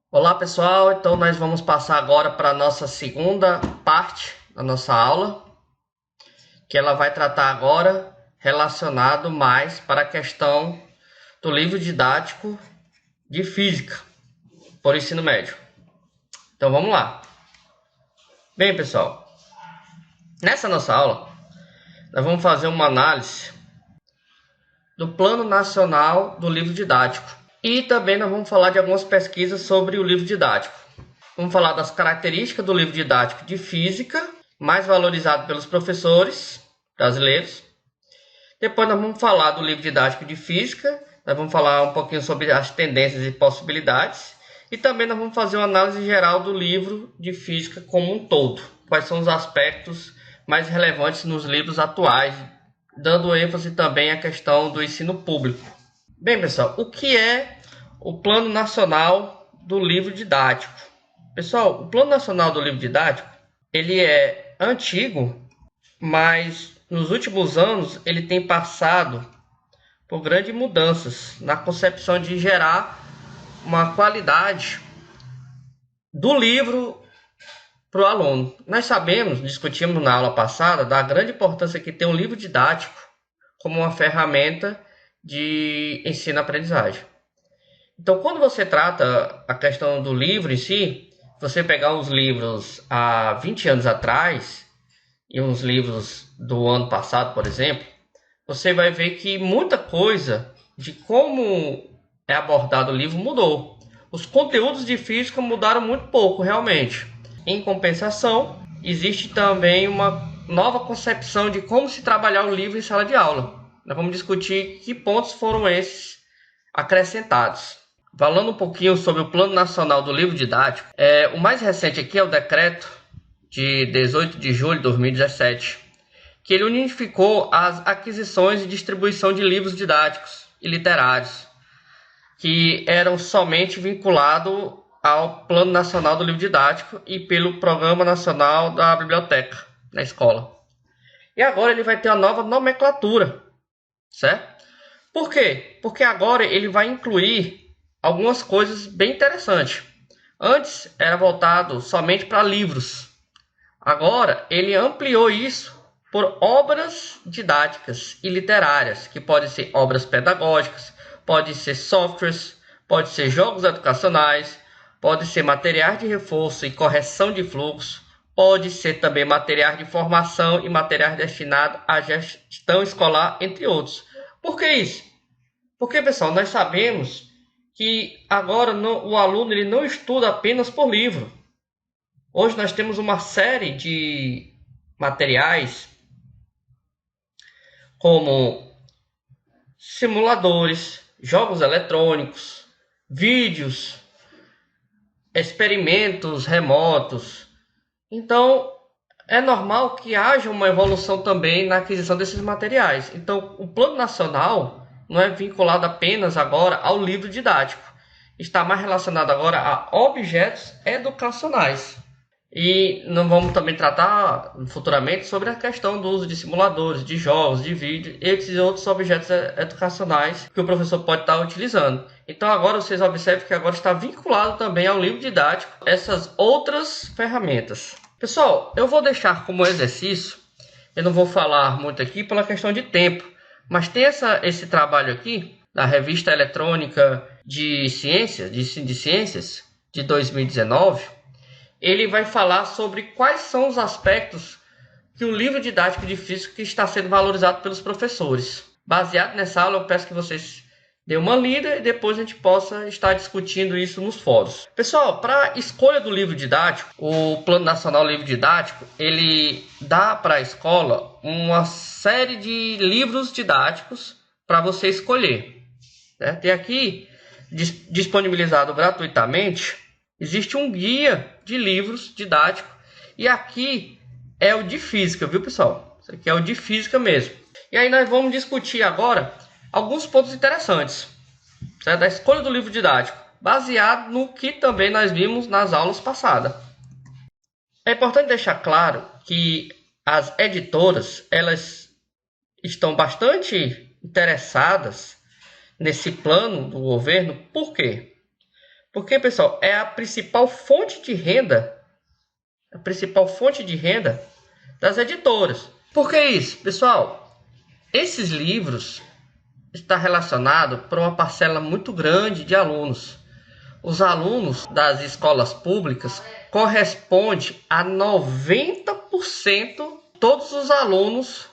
Olá pessoal, então nós vamos passar agora para a nossa segunda parte da nossa aula, que ela vai tratar agora relacionado mais para a questão do livro didático de física por ensino médio. Então vamos lá. Bem pessoal, nessa nossa aula nós vamos fazer uma análise do Plano Nacional do Livro Didático e também nós vamos falar de algumas pesquisas sobre o livro didático. Vamos falar das características do livro didático de física, mais valorizado pelos professores brasileiros. Depois nós vamos falar do livro didático de física, nós vamos falar um pouquinho sobre as tendências e possibilidades. E também nós vamos fazer uma análise geral do livro de física como um todo. Quais são os aspectos mais relevantes nos livros atuais, dando ênfase também à questão do ensino público. Bem, pessoal, o que é o Plano Nacional do Livro Didático? Pessoal, o Plano Nacional do Livro Didático, ele é antigo, mas nos últimos anos ele tem passado por grandes mudanças na concepção de gerar uma qualidade do livro para o aluno. Nós sabemos, discutimos na aula passada, da grande importância que tem um livro didático como uma ferramenta de ensino-aprendizagem. Então, quando você trata a questão do livro em si, você pegar uns livros há 20 anos atrás e uns livros do ano passado, por exemplo, você vai ver que muita coisa de como é abordado o livro mudou. Os conteúdos de física mudaram muito pouco, realmente. Em compensação, existe também uma nova concepção de como se trabalhar o livro em sala de aula. Nós vamos discutir que pontos foram esses acrescentados. Falando um pouquinho sobre o Plano Nacional do Livro Didático, o mais recente aqui é o decreto de 18 de julho de 2017, que ele unificou as aquisições e distribuição de livros didáticos e literários, que eram somente vinculados ao Plano Nacional do Livro Didático e pelo Programa Nacional da Biblioteca na escola. E agora ele vai ter uma nova nomenclatura, certo? Por quê? Porque agora ele vai incluir algumas coisas bem interessantes. Antes era voltado somente para livros. Agora ele ampliou isso por obras didáticas e literárias, que podem ser obras pedagógicas, podem ser softwares, podem ser jogos educacionais, pode ser materiais de reforço e correção de fluxo, pode ser também materiais de formação e materiais destinados à gestão escolar, entre outros. Por que isso? Porque, pessoal, nós sabemos que agora o aluno ele não estuda apenas por livro. Hoje nós temos uma série de materiais como simuladores, jogos eletrônicos, vídeos, experimentos remotos. Então, é normal que haja uma evolução também na aquisição desses materiais. Então, o Plano Nacional não é vinculado apenas agora ao livro didático. Está mais relacionado agora a objetos educacionais. E não vamos também tratar futuramente sobre a questão do uso de simuladores, de jogos, de vídeo, esses outros objetos educacionais que o professor pode estar utilizando. Então agora vocês observam que agora está vinculado também ao livro didático essas outras ferramentas. Pessoal, eu vou deixar como exercício, eu não vou falar muito aqui pela questão de tempo, mas tem esse trabalho aqui da Revista Eletrônica de Ciências, de Ciências de 2019, ele vai falar sobre quais são os aspectos que o livro didático de física está sendo valorizado pelos professores. Baseado nessa aula, eu peço que vocês dêem uma lida e depois a gente possa estar discutindo isso nos fóruns. Pessoal, para a escolha do livro didático, o Plano Nacional do Livro Didático, ele dá para a escola uma série de livros didáticos para você escolher. Tem aqui, disponibilizado gratuitamente, existe um guia de livros didático e aqui é o de física, viu pessoal? Isso aqui é o de física mesmo. E aí nós vamos discutir agora alguns pontos interessantes, certo? Da escolha do livro didático, baseado no que também nós vimos nas aulas passadas. É importante deixar claro que as editoras, elas estão bastante interessadas nesse plano do governo. Por quê? Porque, pessoal, é a principal fonte de renda, das editoras. Por que isso, pessoal? Esses livros estão relacionados para uma parcela muito grande de alunos. Os alunos das escolas públicas correspondem a 90% todos os alunos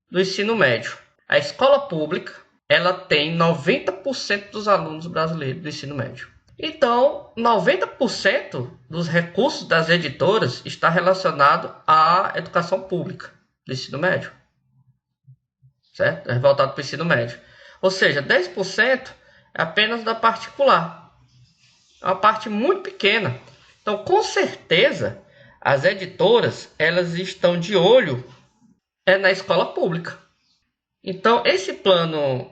do ensino médio. A escola pública, ela tem 90% dos alunos brasileiros do ensino médio. Então, 90% dos recursos das editoras está relacionado à educação pública do ensino médio. Certo? É voltado para o ensino médio. Ou seja, 10% é apenas da particular. É uma parte muito pequena. Então, com certeza, as editoras, elas estão de olho na escola pública. Então, esse plano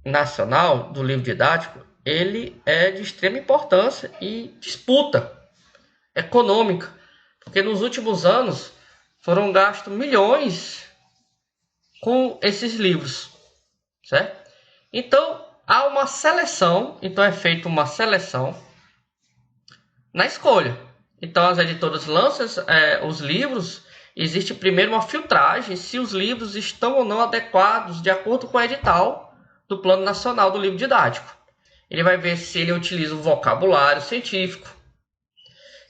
nacional do livro didático, ele é de extrema importância e disputa econômica, porque nos últimos anos foram gastos milhões com esses livros, certo? Então, há uma seleção, então é feita uma seleção na escolha. Então, as editoras lançam os livros, existe primeiro uma filtragem se os livros estão ou não adequados de acordo com o edital do Plano Nacional do Livro Didático. Ele vai ver se ele utiliza o vocabulário científico,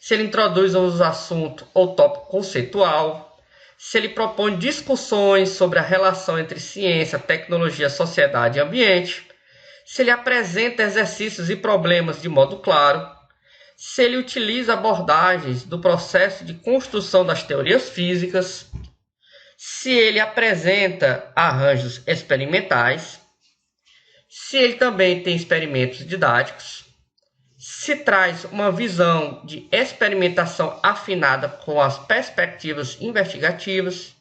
se ele introduz os assuntos ou tópico conceitual, se ele propõe discussões sobre a relação entre ciência, tecnologia, sociedade e ambiente, se ele apresenta exercícios e problemas de modo claro, se ele utiliza abordagens do processo de construção das teorias físicas, se ele apresenta arranjos experimentais, se ele também tem experimentos didáticos, se traz uma visão de experimentação afinada com as perspectivas investigativas,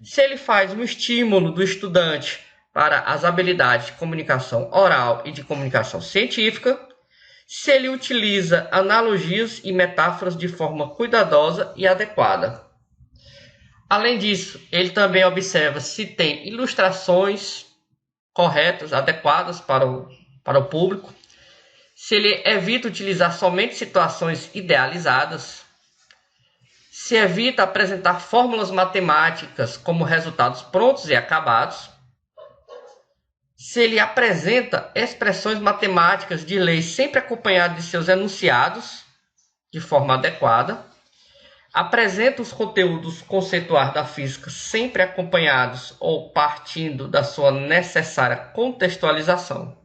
se ele faz um estímulo do estudante para as habilidades de comunicação oral e de comunicação científica, se ele utiliza analogias e metáforas de forma cuidadosa e adequada. Além disso, ele também observa se tem ilustrações corretas, adequadas para o público, se ele evita utilizar somente situações idealizadas, se evita apresentar fórmulas matemáticas como resultados prontos e acabados, se ele apresenta expressões matemáticas de leis sempre acompanhadas de seus enunciados de forma adequada, apresenta os conteúdos conceituais da física sempre acompanhados ou partindo da sua necessária contextualização.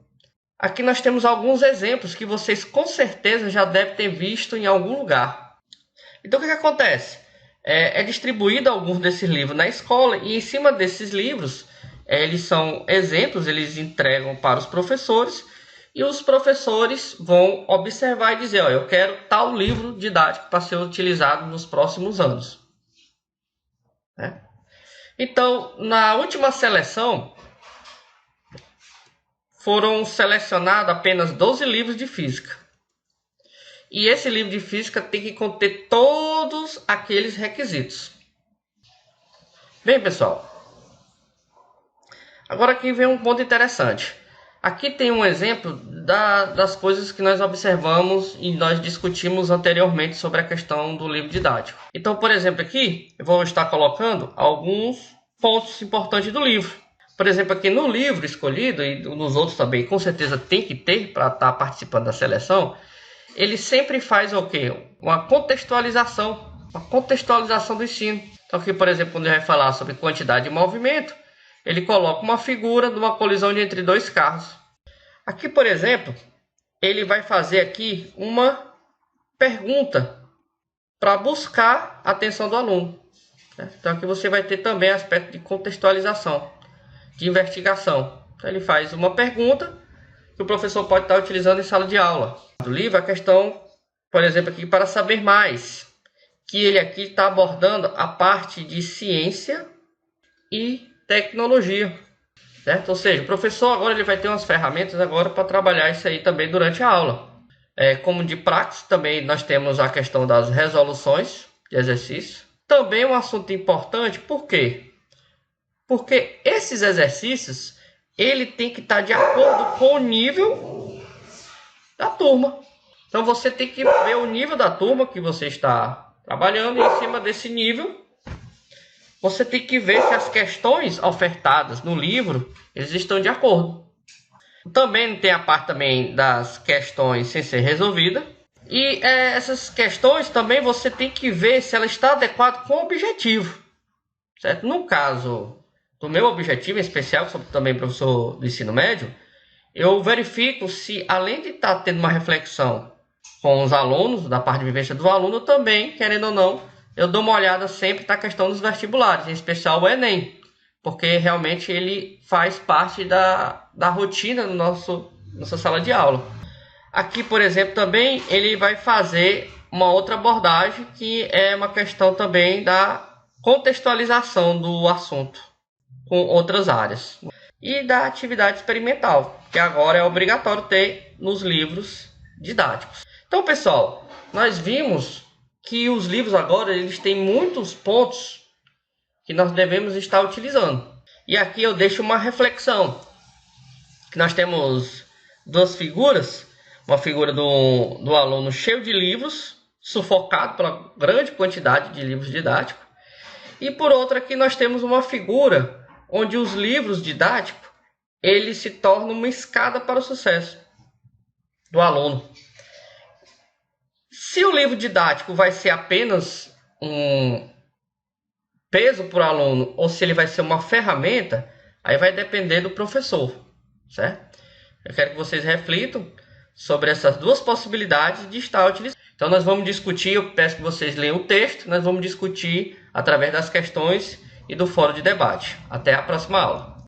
Aqui nós temos alguns exemplos que vocês com certeza já devem ter visto em algum lugar. Então o que acontece? É distribuído alguns desses livros na escola e em cima desses livros eles são exemplos, eles entregam para os professores e os professores vão observar e dizer, eu quero tal livro didático para ser utilizado nos próximos anos. Então, na última seleção, foram selecionados apenas 12 livros de física. E esse livro de física tem que conter todos aqueles requisitos. Bem, pessoal, agora aqui vem um ponto interessante. Aqui tem um exemplo das coisas que nós observamos e nós discutimos anteriormente sobre a questão do livro didático. Então, por exemplo, aqui eu vou estar colocando alguns pontos importantes do livro. Por exemplo, aqui no livro escolhido, e nos outros também, com certeza tem que ter para estar participando da seleção, ele sempre faz o quê? Uma contextualização do ensino. Então aqui, por exemplo, quando ele vai falar sobre quantidade de movimento, ele coloca uma figura de uma colisão entre dois carros. Aqui, por exemplo, ele vai fazer aqui uma pergunta para buscar a atenção do aluno. Então aqui você vai ter também aspecto de contextualização, de investigação. Então ele faz uma pergunta que o professor pode estar utilizando em sala de aula. Do livro, a questão, por exemplo, aqui para saber mais, que ele aqui está abordando a parte de ciência e tecnologia, certo? Ou seja, o professor agora ele vai ter umas ferramentas agora para trabalhar isso aí também durante a aula. Como de praxe, também nós temos a questão das resoluções de exercício. Também um assunto importante, por quê? Porque esses exercícios, ele tem que estar de acordo com o nível da turma. Então você tem que ver o nível da turma que você está trabalhando, e em cima desse nível você tem que ver se as questões ofertadas no livro eles estão de acordo. Também tem a parte também das questões sem ser resolvida. E essas questões também você tem que ver se ela está adequada com o objetivo. Certo? No caso do meu objetivo em especial, que sou também professor do ensino médio, eu verifico se, além de estar tendo uma reflexão com os alunos, da parte de vivência do aluno, também, querendo ou não, eu dou uma olhada sempre na questão dos vestibulares, em especial o Enem, porque realmente ele faz parte da rotina do nossa sala de aula. Aqui, por exemplo, também ele vai fazer uma outra abordagem, que é uma questão também da contextualização do assunto com outras áreas. E da atividade experimental, que agora é obrigatório ter nos livros didáticos. Então, pessoal, nós vimos que os livros agora eles têm muitos pontos que nós devemos estar utilizando. E aqui eu deixo uma reflexão. Que nós temos duas figuras. Uma figura do aluno cheio de livros, sufocado pela grande quantidade de livros didáticos. E por outra aqui nós temos uma figura onde os livros didáticos eles se tornam uma escada para o sucesso do aluno. Se o livro didático vai ser apenas um peso para o aluno ou se ele vai ser uma ferramenta, aí vai depender do professor, certo? Eu quero que vocês reflitam sobre essas duas possibilidades de estar utilizando. Então nós vamos discutir, eu peço que vocês leiam o texto, nós vamos discutir através das questões e do fórum de debate. Até a próxima aula.